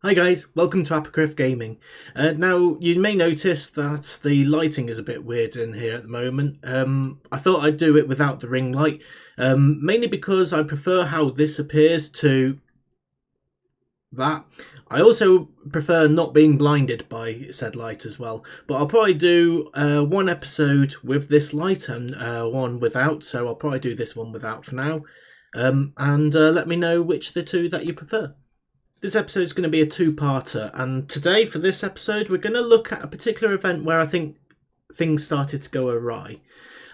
Hi guys, welcome to Apocryph Gaming. Now, you may notice that the lighting is a bit weird in here at the moment. I thought I'd do it without the ring light, mainly because I prefer how this appears to that. I also prefer not being blinded by said light as well, but I'll probably do one episode with this light and one without, so I'll probably do this one without for now. And let me know which of the two that you prefer. This episode is going to be a two-parter, and today for this episode we're going to look at a particular event where I think things started to go awry.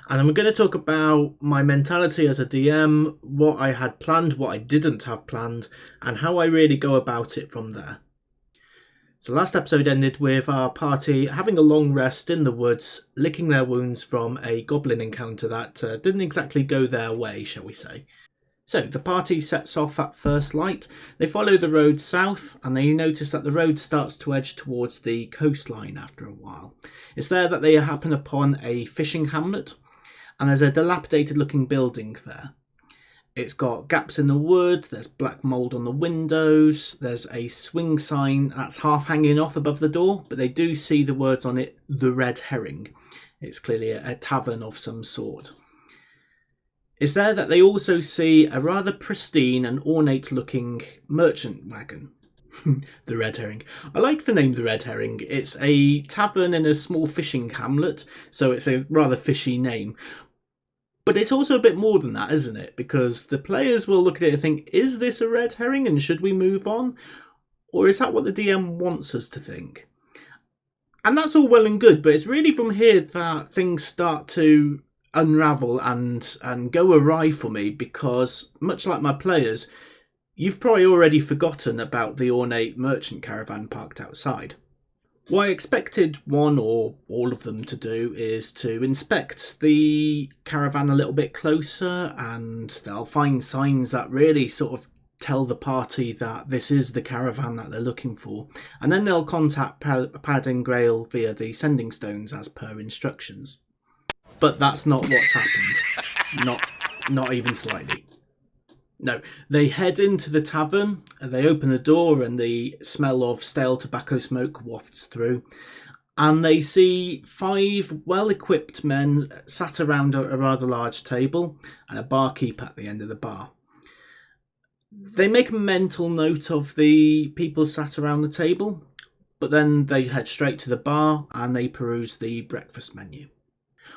And we're going to talk about my mentality as a DM, what I had planned, what I didn't have planned, and how I really go about it from there. So last episode ended with our party having a long rest in the woods, licking their wounds from a goblin encounter that didn't exactly go their way, shall we say. So the party sets off at first light. They follow the road south and they notice that the road starts to edge towards the coastline after a while. It's there that they happen upon a fishing hamlet, and there's a dilapidated looking building there. It's got gaps in the wood, there's black mould on the windows, there's a swing sign that's half hanging off above the door, but they do see the words on it, the Red Herring. It's clearly a tavern of some sort. It's there that they also see a rather pristine and ornate looking merchant wagon. The Red Herring. I like the name The Red Herring. It's a tavern in a small fishing hamlet, so it's a rather fishy name. But it's also a bit more than that, isn't it? Because the players will look at it and think, is this a red herring and should we move on? Or is that what the DM wants us to think? And that's all well and good, but it's really from here that things start to unravel and go awry for me, because much like my players, you've probably already forgotten about the ornate merchant caravan parked outside. What I expected one or all of them to do is to inspect the caravan a little bit closer, and they'll find signs that really sort of tell the party that this is the caravan that they're looking for, and then they'll contact Pad and Grail via the sending stones as per instructions. But that's not what's happened. Not even slightly. No, they head into the tavern, they open the door and the smell of stale tobacco smoke wafts through, and they see 5 well-equipped men sat around a rather large table and a barkeep at the end of the bar. They make a mental note of the people sat around the table, but then they head straight to the bar and they peruse the breakfast menu.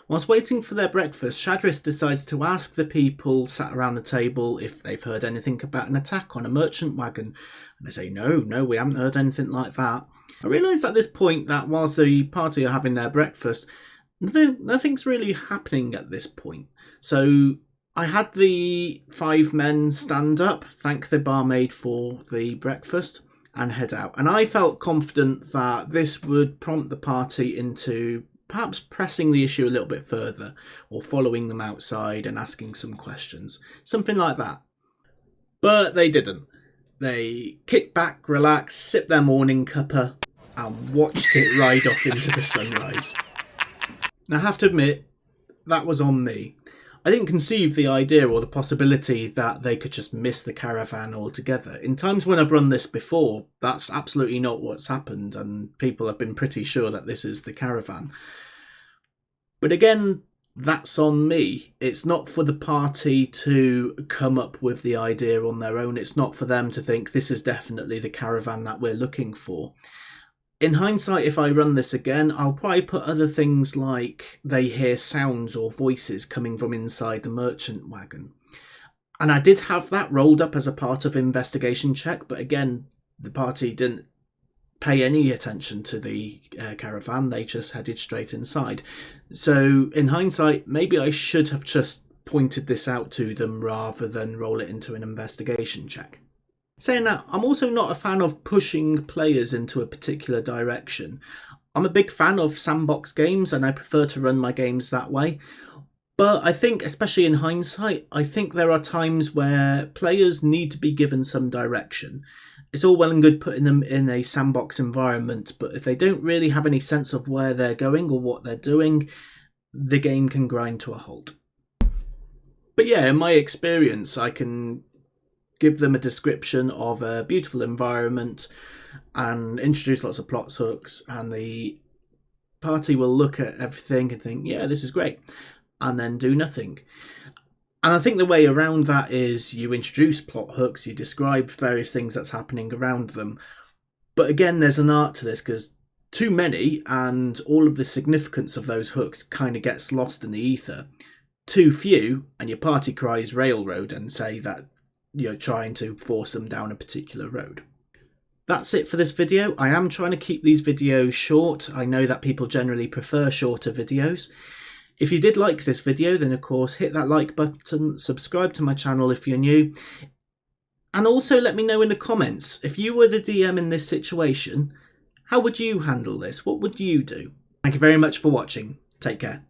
Whilst waiting for their breakfast, Shadris decides to ask the people sat around the table if they've heard anything about an attack on a merchant wagon. And they say, no, we haven't heard anything like that. I realise at this point that whilst the party are having their breakfast, nothing's really happening at this point. So I had the 5 men stand up, thank the barmaid for the breakfast, and head out. And I felt confident that this would prompt the party into perhaps pressing the issue a little bit further, or following them outside and asking some questions. Something like that. But they didn't. They kicked back, relaxed, sipped their morning cuppa, and watched it ride off into the sunrise. Now I have to admit, that was on me. I didn't conceive the idea or the possibility that they could just miss the caravan altogether. In times when I've run this before, that's absolutely not what's happened, and people have been pretty sure that this is the caravan. But again, that's on me. It's not for the party to come up with the idea on their own. It's not for them to think this is definitely the caravan that we're looking for. In hindsight, if I run this again, I'll probably put other things like they hear sounds or voices coming from inside the merchant wagon. And I did have that rolled up as a part of investigation check, but again, the party didn't pay any attention to the caravan. They just headed straight inside. So in hindsight, maybe I should have just pointed this out to them rather than roll it into an investigation check. Saying that, I'm also not a fan of pushing players into a particular direction. I'm a big fan of sandbox games and I prefer to run my games that way. But I think, especially in hindsight, I think there are times where players need to be given some direction. It's all well and good putting them in a sandbox environment, but if they don't really have any sense of where they're going or what they're doing, the game can grind to a halt. But yeah, in my experience, I can give them a description of a beautiful environment and introduce lots of plot hooks, and the party will look at everything and think, yeah, this is great, and then do nothing. And I think the way around that is you introduce plot hooks, you describe various things that's happening around them. But again, there's an art to this, because too many and all of the significance of those hooks kind of gets lost in the ether. Too few and your party cries railroad and say that you're trying to force them down a particular road. That's it for this video. I am trying to keep these videos short. I know that people generally prefer shorter videos. If you did like this video, then of course hit that like button, subscribe to my channel if you're new, and also let me know in the comments, if you were the DM in this situation, how would you handle this? What would you do? Thank you very much for watching. Take care.